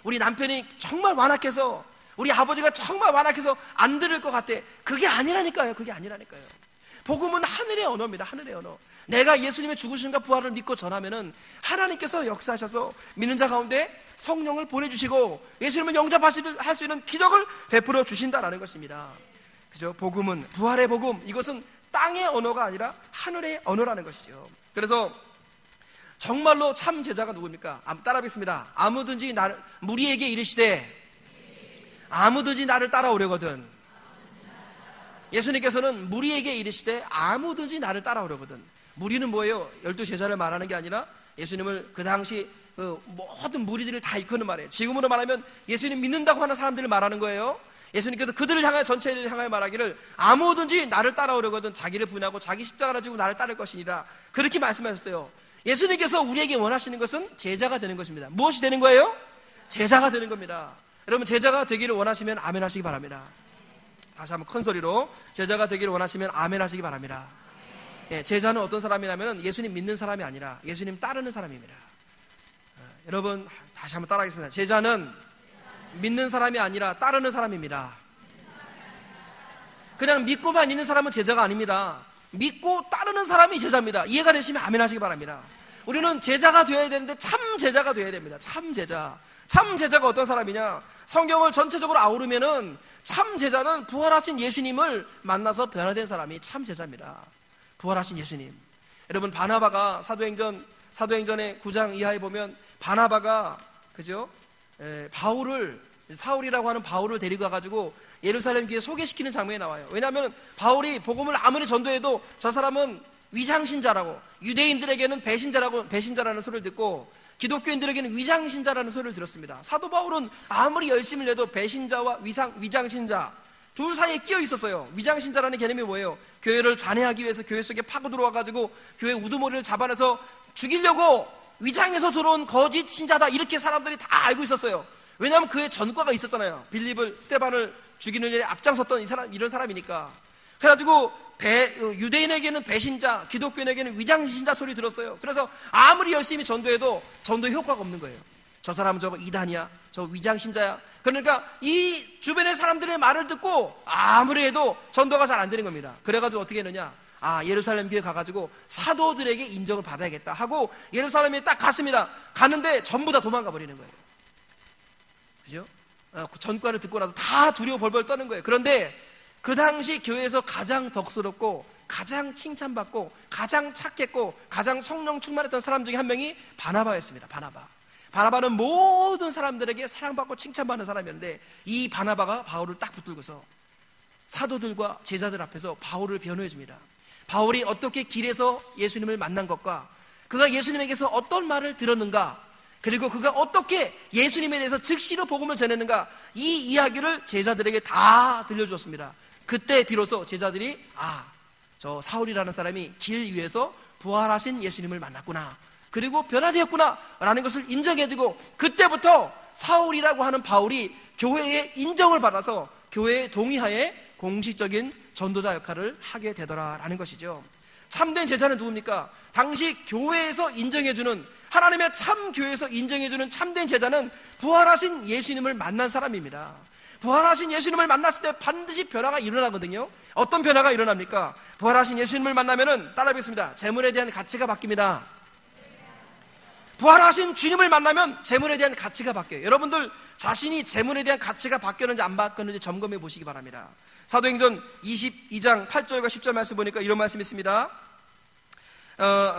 우리 남편이 정말 완악해서, 우리 아버지가 정말 완악해서 안 들을 것 같아, 그게 아니라니까요. 그게 아니라니까요. 복음은 하늘의 언어입니다. 하늘의 언어. 내가 예수님의 죽으심과 부활을 믿고 전하면은 하나님께서 역사하셔서 믿는 자 가운데 성령을 보내주시고 예수님을 영접할 수 있는 기적을 베풀어 주신다라는 것입니다. 그죠? 복음은, 부활의 복음, 이것은 땅의 언어가 아니라 하늘의 언어라는 것이죠. 그래서 정말로 참 제자가 누굽니까? 따라하겠습니다. 아무든지 무리에게 이르시되 아무든지 나를 따라오려거든. 예수님께서는 무리에게 이르시되 아무든지 나를 따라오려거든. 무리는 뭐예요? 12제자를 말하는 게 아니라 예수님을 그 당시 그 모든 무리들을 다 이끄는 말이에요. 지금으로 말하면 예수님 믿는다고 하는 사람들을 말하는 거예요. 예수님께서 그들을 향해, 전체를 향하여 말하기를 아무든지 나를 따라오려거든 자기를 부인하고 자기 십자가를 지고 나를 따를 것이니라, 그렇게 말씀하셨어요. 예수님께서 우리에게 원하시는 것은 제자가 되는 것입니다. 무엇이 되는 거예요? 제자가 되는 겁니다. 여러분, 제자가 되기를 원하시면 아멘 하시기 바랍니다. 다시 한번 큰 소리로 제자가 되기를 원하시면 아멘 하시기 바랍니다. 예, 제자는 어떤 사람이냐면 예수님 믿는 사람이 아니라 예수님 따르는 사람입니다. 여러분 다시 한번 따라하겠습니다. 제자는 믿는 사람이 아니라 따르는 사람입니다. 그냥 믿고만 있는 사람은 제자가 아닙니다. 믿고 따르는 사람이 제자입니다. 이해가 되시면 아멘 하시기 바랍니다. 우리는 제자가 되어야 되는데 참 제자가 되어야 됩니다. 참 제자. 참 제자가 어떤 사람이냐? 성경을 전체적으로 아우르면은 참 제자는 부활하신 예수님을 만나서 변화된 사람이 참 제자입니다. 부활하신 예수님. 여러분, 바나바가 사도행전의 9장 이하에 보면 바나바가 그죠? 사울이라고 하는 바울을 데리고 가가지고 예루살렘 교회에 소개시키는 장면이 나와요. 왜냐하면 바울이 복음을 아무리 전도해도 저 사람은 위장신자라고, 유대인들에게는 배신자라는 소리를 듣고 기독교인들에게는 위장신자라는 소리를 들었습니다. 사도 바울은 아무리 열심히 내도 배신자와 위장신자 둘 사이에 끼어 있었어요. 위장신자라는 개념이 뭐예요? 교회를 잔해하기 위해서 교회 속에 파고 들어와가지고 교회 우두머리를 잡아내서 죽이려고 위장해서 들어온 거짓 신자다, 이렇게 사람들이 다 알고 있었어요. 왜냐하면 그의 전과가 있었잖아요. 스테반을 죽이는 일에 앞장섰던 이런 사람이니까. 그래가지고 유대인에게는 배신자, 기독교인에게는 위장신자 소리 들었어요. 그래서 아무리 열심히 전도해도 전도에 효과가 없는 거예요. 저 사람은 저거 이단이야, 저 위장신자야. 그러니까 이 주변의 사람들의 말을 듣고 아무리 해도 전도가 잘 안 되는 겁니다. 그래가지고 어떻게 했느냐, 예루살렘 교회 가가지고 사도들에게 인정을 받아야겠다 하고 예루살렘에 딱 갔습니다. 갔는데 전부 다 도망가 버리는 거예요. 그죠? 전과를 듣고 나서 다 두려워 벌벌 떠는 거예요. 그런데 그 당시 교회에서 가장 덕스럽고 가장 칭찬받고 가장 착했고 가장 성령 충만했던 사람 중에 한 명이 바나바였습니다. 바나바는 모든 사람들에게 사랑받고 칭찬받는 사람이었는데, 이 바나바가 바울을 딱 붙들고서 사도들과 제자들 앞에서 바울을 변호해 줍니다. 바울이 어떻게 길에서 예수님을 만난 것과 그가 예수님에게서 어떤 말을 들었는가, 그리고 그가 어떻게 예수님에 대해서 즉시로 복음을 전했는가, 이 이야기를 제자들에게 다 들려주었습니다. 그때 비로소 제자들이 저 사울이라는 사람이 길 위에서 부활하신 예수님을 만났구나, 그리고 변화되었구나 라는 것을 인정해주고, 그때부터 사울이라고 하는 바울이 교회의 인정을 받아서 교회의 동의하에 공식적인 전도자 역할을 하게 되더라라는 것이죠. 참된 제자는 누굽니까? 당시 교회에서 인정해주는, 하나님의 참 교회에서 인정해주는 참된 제자는 부활하신 예수님을 만난 사람입니다. 부활하신 예수님을 만났을 때 반드시 변화가 일어나거든요. 어떤 변화가 일어납니까? 부활하신 예수님을 만나면은, 따라하겠습니다. 재물에 대한 가치가 바뀝니다. 부활하신 주님을 만나면 재물에 대한 가치가 바뀌어요. 여러분들 자신이 재물에 대한 가치가 바뀌었는지 안 바뀌었는지 점검해 보시기 바랍니다. 사도행전 22장 8절과 10절 말씀 보니까 이런 말씀이 있습니다.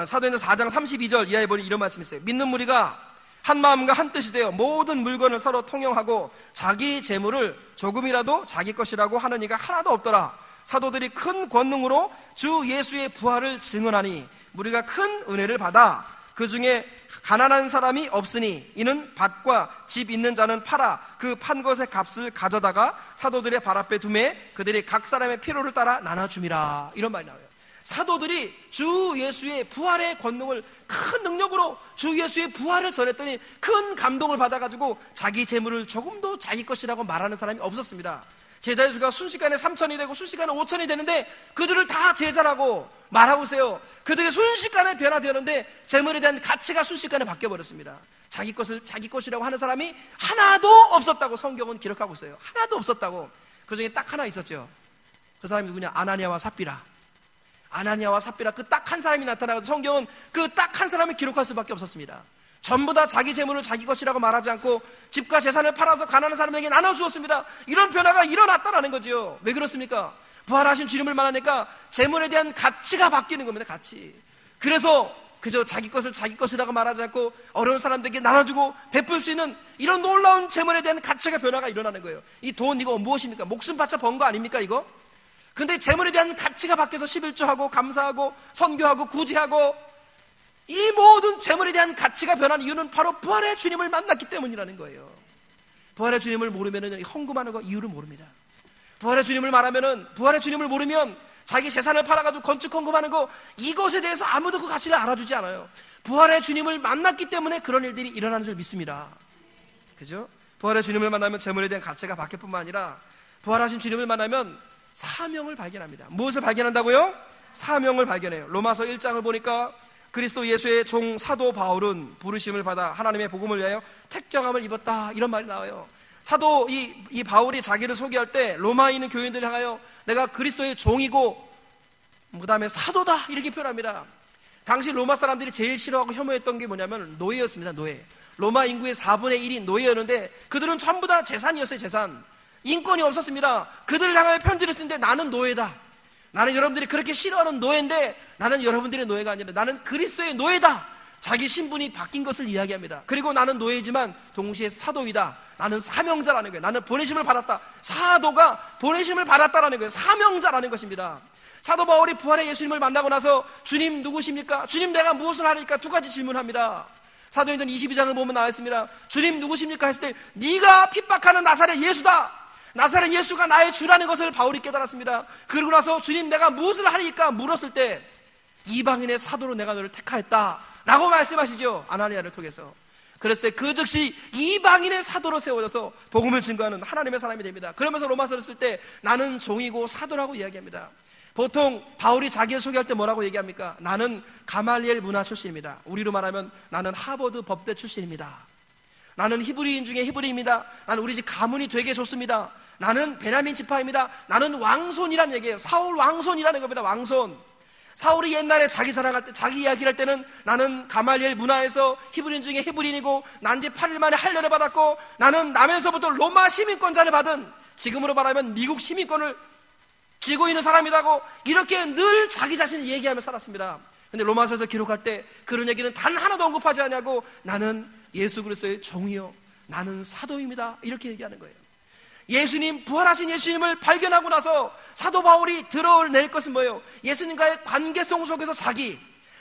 사도행전 4장 32절 이하에 보니 이런 말씀이 있어요. 믿는 무리가 한 마음과 한 뜻이 되어 모든 물건을 서로 통용하고 자기 재물을 조금이라도 자기 것이라고 하는 이가 하나도 없더라. 사도들이 큰 권능으로 주 예수의 부활을 증언하니 무리가 큰 은혜를 받아 그 중에 가난한 사람이 없으니 이는 밭과 집 있는 자는 팔아 그 판 것의 값을 가져다가 사도들의 발 앞에 두매 그들이 각 사람의 필요를 따라 나눠줌이라. 이런 말이 나와요. 사도들이 주 예수의 부활의 권능을 큰 능력으로 주 예수의 부활을 전했더니 큰 감동을 받아가지고 자기 재물을 조금도 자기 것이라고 말하는 사람이 없었습니다. 제자의 수가 순식간에 3,000이 되고 순식간에 5,000이 되는데 그들을 다 제자라고 말하고 있어요. 그들이 순식간에 변화되었는데 재물에 대한 가치가 순식간에 바뀌어버렸습니다. 자기 것을 자기 것이라고 하는 사람이 하나도 없었다고 성경은 기록하고 있어요. 하나도 없었다고. 그 중에 딱 하나 있었죠. 그 사람이 누구냐? 아나니아와 삽비라 그 딱 한 사람이 나타나고 성경은 그 딱 한 사람을 기록할 수밖에 없었습니다. 전부 다 자기 재물을 자기 것이라고 말하지 않고 집과 재산을 팔아서 가난한 사람에게 나눠주었습니다. 이런 변화가 일어났다라는 거죠. 왜 그렇습니까? 부활하신 주님을 만나니까 재물에 대한 가치가 바뀌는 겁니다. 가치. 그래서 그저 자기 것을 자기 것이라고 말하지 않고 어려운 사람들에게 나눠주고 베풀 수 있는 이런 놀라운 재물에 대한 가치가 변화가 일어나는 거예요. 이 돈 이거 무엇입니까? 목숨 바쳐 번 거 아닙니까 이거? 근데 재물에 대한 가치가 바뀌어서 11조하고 감사하고 선교하고 구제하고 이 모든 재물에 대한 가치가 변한 이유는 바로 부활의 주님을 만났기 때문이라는 거예요. 부활의 주님을 모르면 헌금하는 거 이유를 모릅니다. 부활의 주님을 부활의 주님을 모르면 자기 재산을 팔아가지고 건축 헌금하는 거 이것에 대해서 아무도 그 가치를 알아주지 않아요. 부활의 주님을 만났기 때문에 그런 일들이 일어나는 줄 믿습니다. 그죠? 부활의 주님을 만나면 재물에 대한 가치가 바뀔 뿐만 아니라 부활하신 주님을 만나면 사명을 발견합니다. 무엇을 발견한다고요? 사명을 발견해요. 로마서 1장을 보니까 그리스도 예수의 종 사도 바울은 부르심을 받아 하나님의 복음을 위하여 택정함을 입었다 이런 말이 나와요. 사도 이 바울이 자기를 소개할 때 로마에 있는 교인들을 향하여 내가 그리스도의 종이고 그 다음에 사도다 이렇게 표현합니다. 당시 로마 사람들이 제일 싫어하고 혐오했던 게 뭐냐면 노예였습니다. 노예. 로마 인구의 4분의 1이 노예였는데 그들은 전부 다 재산이었어요. 재산. 인권이 없었습니다. 그들을 향하여 편지를 쓰는데 나는 노예다. 나는 여러분들이 그렇게 싫어하는 노예인데 나는 여러분들의 노예가 아니라 나는 그리스도의 노예다. 자기 신분이 바뀐 것을 이야기합니다. 그리고 나는 노예지만 동시에 사도이다. 나는 사명자라는 거예요. 나는 보내심을 받았다. 사도가 보내심을 받았다라는 거예요. 사명자라는 것입니다. 사도 바울이 부활의 예수님을 만나고 나서 주님 누구십니까? 주님 내가 무엇을 하니까 두 가지 질문합니다. 사도행전 22장을 보면 나와 있습니다. 주님 누구십니까? 했을 때 네가 핍박하는 나사렛 예수다. 나사렛 예수가 나의 주라는 것을 바울이 깨달았습니다. 그러고 나서 주님 내가 무엇을 하리까 물었을 때 이방인의 사도로 내가 너를 택하였다 라고 말씀하시죠. 아나니아를 통해서. 그랬을 때 그 즉시 이방인의 사도로 세워져서 복음을 증거하는 하나님의 사람이 됩니다. 그러면서 로마서를 쓸 때 나는 종이고 사도라고 이야기합니다. 보통 바울이 자기를 소개할 때 뭐라고 얘기합니까? 나는 가말리엘 문화 출신입니다. 우리로 말하면 나는 하버드 법대 출신입니다. 나는 히브리인 중에 히브리입니다. 나는 우리 집 가문이 되게 좋습니다. 나는 베냐민 지파입니다. 나는 왕손이라는 얘기예요. 사울 왕손이라는 겁니다. 왕손. 사울이 옛날에 자기 자랑할 때, 자기 이야기를 할 때는 나는 가말리엘 문화에서 히브리인 중에 히브리인이고 난지 8일 만에 할례를 받았고 나는 남에서부터 로마 시민권자를 받은 지금으로 말하면 미국 시민권을 쥐고 있는 사람이라고 이렇게 늘 자기 자신을 얘기하며 살았습니다. 근데 로마서에서 기록할 때 그런 얘기는 단 하나도 언급하지 않냐고 나는 예수 그리스도의 종이요 나는 사도입니다 이렇게 얘기하는 거예요. 예수님 부활하신 예수님을 발견하고 나서 사도 바울이 드러낼 것은 뭐예요? 예수님과의 관계성 속에서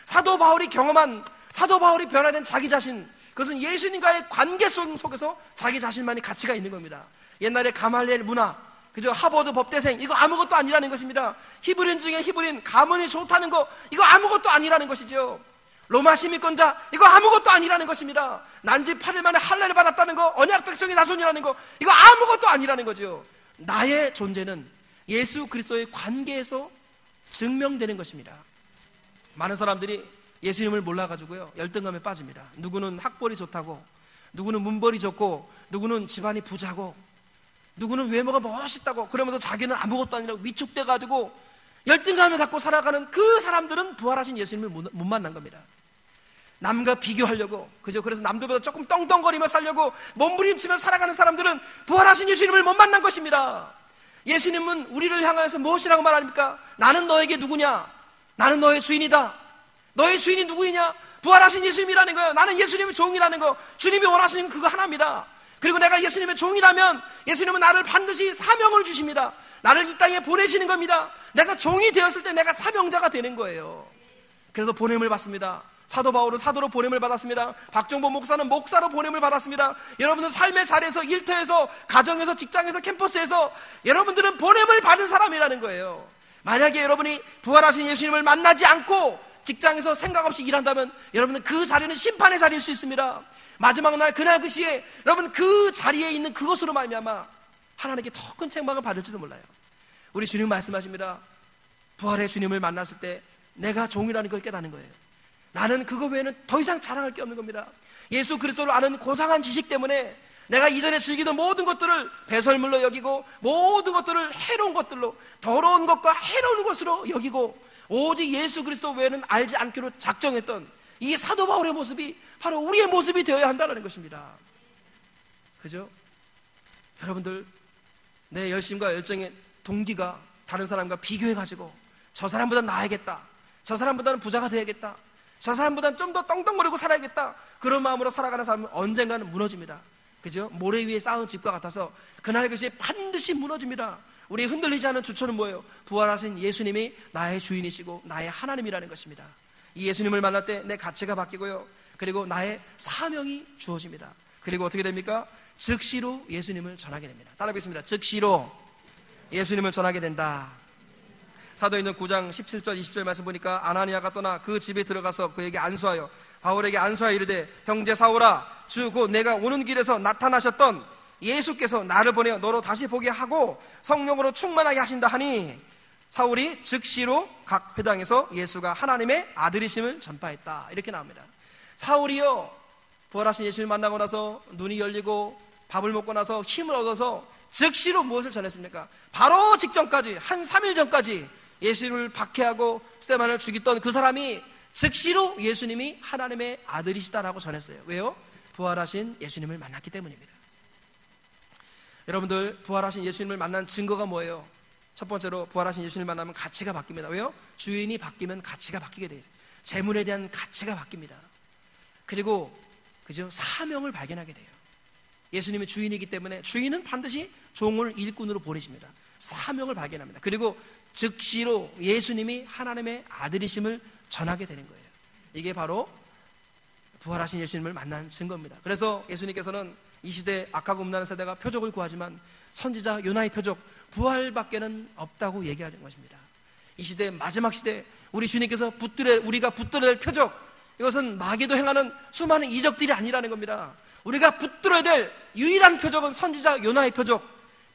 사도 바울이 경험한 사도 바울이 변화된 자기 자신 그것은 예수님과의 관계성 속에서 자기 자신만이 가치가 있는 겁니다. 옛날에 가말리엘 문화 그죠? 하버드 법대생 이거 아무것도 아니라는 것입니다. 히브리인 중에 히브리인 가문이 좋다는 거 이거 아무것도 아니라는 것이죠. 로마 시민권자 이거 아무것도 아니라는 것입니다. 난지 8일 만에 할례를 받았다는 거 언약 백성의 자손이라는 거 이거 아무것도 아니라는 거죠. 나의 존재는 예수 그리스도의 관계에서 증명되는 것입니다. 많은 사람들이 예수님을 몰라가지고요 열등감에 빠집니다. 누구는 학벌이 좋다고 누구는 문벌이 좋고 누구는 집안이 부자고 누구는 외모가 멋있다고 그러면서 자기는 아무것도 아니라고 위축돼가지고 열등감을 갖고 살아가는 그 사람들은 부활하신 예수님을 못 만난 겁니다. 남과 비교하려고 그죠? 그래서 남들보다 조금 떵떵거리며 살려고 몸부림치며 살아가는 사람들은 부활하신 예수님을 못 만난 것입니다. 예수님은 우리를 향하여서 무엇이라고 말합니까? 나는 너에게 누구냐? 나는 너의 주인이다. 너의 주인이 누구이냐? 부활하신 예수님이라는 거예요. 나는 예수님의 종이라는 거. 주님이 원하시는 그거 하나입니다. 그리고 내가 예수님의 종이라면 예수님은 나를 반드시 사명을 주십니다. 나를 이 땅에 보내시는 겁니다. 내가 종이 되었을 때 내가 사명자가 되는 거예요. 그래서 보냄을 받습니다. 사도 바울은 사도로 보냄을 받았습니다. 박종보 목사는 목사로 보냄을 받았습니다. 여러분은 삶의 자리에서 일터에서 가정에서 직장에서 캠퍼스에서 여러분들은 보냄을 받은 사람이라는 거예요. 만약에 여러분이 부활하신 예수님을 만나지 않고 직장에서 생각 없이 일한다면 여러분은 그 자리는 심판의 자리일 수 있습니다. 마지막 날 그날 그 시에 여러분 그 자리에 있는 그것으로 말미암아 하나님께 더 큰 책망을 받을지도 몰라요. 우리 주님 말씀하십니다. 부활의 주님을 만났을 때 내가 종이라는 걸 깨닫는 거예요. 나는 그거 외에는 더 이상 자랑할 게 없는 겁니다. 예수 그리스도를 아는 고상한 지식 때문에 내가 이전에 즐기던 모든 것들을 배설물로 여기고 모든 것들을 해로운 것들로 더러운 것과 해로운 것으로 여기고 오직 예수 그리스도 외에는 알지 않기로 작정했던 이 사도 바울의 모습이 바로 우리의 모습이 되어야 한다는 것입니다. 그죠? 여러분들 내 열심과 열정의 동기가 다른 사람과 비교해가지고 저 사람보다 나아야겠다, 저 사람보다는 부자가 되어야겠다, 저 사람보다는 좀 더 떵떵거리고 살아야겠다, 그런 마음으로 살아가는 사람은 언젠가는 무너집니다. 그죠? 모래 위에 쌓은 집과 같아서 그날 그것이 반드시 무너집니다. 우리 흔들리지 않은 주초는 뭐예요? 부활하신 예수님이 나의 주인이시고 나의 하나님이라는 것입니다. 이 예수님을 만날 때 내 가치가 바뀌고요, 그리고 나의 사명이 주어집니다. 그리고 어떻게 됩니까? 즉시로 예수님을 전하게 됩니다. 따라하겠습니다. 즉시로 예수님을 전하게 된다. 사도행전 9장 17절 20절 말씀 보니까 아나니아가 떠나 그 집에 들어가서 그에게 안수하여 바울에게 안수하여 이르되 형제 사울아, 주 곧 내가 오는 길에서 나타나셨던 예수께서 나를 보내어 너로 다시 보게 하고 성령으로 충만하게 하신다 하니, 사울이 즉시로 각 회당에서 예수가 하나님의 아들이심을 전파했다. 이렇게 나옵니다. 사울이요, 부활하신 예수를 만나고 나서 눈이 열리고 밥을 먹고 나서 힘을 얻어서 즉시로 무엇을 전했습니까? 바로 직전까지, 한 3일 전까지 예수를 박해하고 스데반을 죽였던 그 사람이 즉시로 예수님이 하나님의 아들이시다라고 전했어요. 왜요? 부활하신 예수님을 만났기 때문입니다. 여러분들, 부활하신 예수님을 만난 증거가 뭐예요? 첫 번째로 부활하신 예수님을 만나면 가치가 바뀝니다. 왜요? 주인이 바뀌면 가치가 바뀌게 돼요. 재물에 대한 가치가 바뀝니다. 그리고 그죠? 사명을 발견하게 돼요. 예수님이 주인이기 때문에 주인은 반드시 종을 일꾼으로 보내십니다. 사명을 발견합니다. 그리고 즉시로 예수님이 하나님의 아들이심을 전하게 되는 거예요. 이게 바로 부활하신 예수님을 만난 증거입니다. 그래서 예수님께서는 이 시대 악하고 음란한 세대가 표적을 구하지만 선지자 요나의 표적, 부활밖에는 없다고 얘기하는 것입니다. 이 시대, 마지막 시대, 우리 주님께서 우리가 붙들어야 될 표적, 이것은 마귀도 행하는 수많은 이적들이 아니라는 겁니다. 우리가 붙들어야 될 유일한 표적은 선지자 요나의 표적,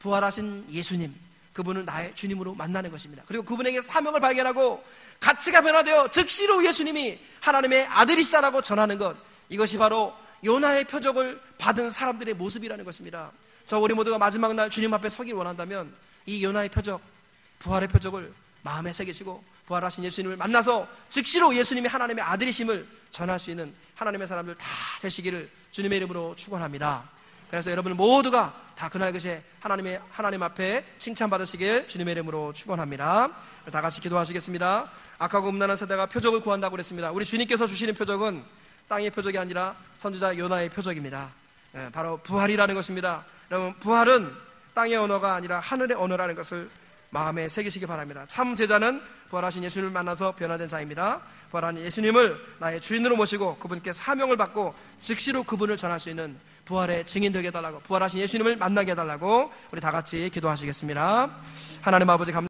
부활하신 예수님, 그분을 나의 주님으로 만나는 것입니다. 그리고 그분에게 사명을 발견하고 가치가 변화되어 즉시로 예수님이 하나님의 아들이시다라고 전하는 것, 이것이 바로 요나의 표적을 받은 사람들의 모습이라는 것입니다. 우리 모두가 마지막 날 주님 앞에 서길 원한다면 이 요나의 표적, 부활의 표적을 마음에 새기시고 부활하신 예수님을 만나서 즉시로 예수님이 하나님의 아들이심을 전할 수 있는 하나님의 사람들 다 되시기를 주님의 이름으로 축원합니다. 그래서 여러분 모두가 다 그날 그새 하나님 앞에 칭찬받으시길 주님의 이름으로 축원합니다. 다 같이 기도하시겠습니다. 악하고 음란한 세대가 표적을 구한다고 그랬습니다. 우리 주님께서 주시는 표적은 땅의 표적이 아니라 선지자 요나의 표적입니다. 바로 부활이라는 것입니다. 여러분, 부활은 땅의 언어가 아니라 하늘의 언어라는 것을 마음에 새기시기 바랍니다. 참 제자는 부활하신 예수님을 만나서 변화된 자입니다. 부활하신 예수님을 나의 주인으로 모시고 그분께 사명을 받고 즉시로 그분을 전할 수 있는 부활의 증인 되게 해달라고, 부활하신 예수님을 만나게 해달라고 우리 다 같이 기도하시겠습니다. 하나님 아버지, 감사합니다.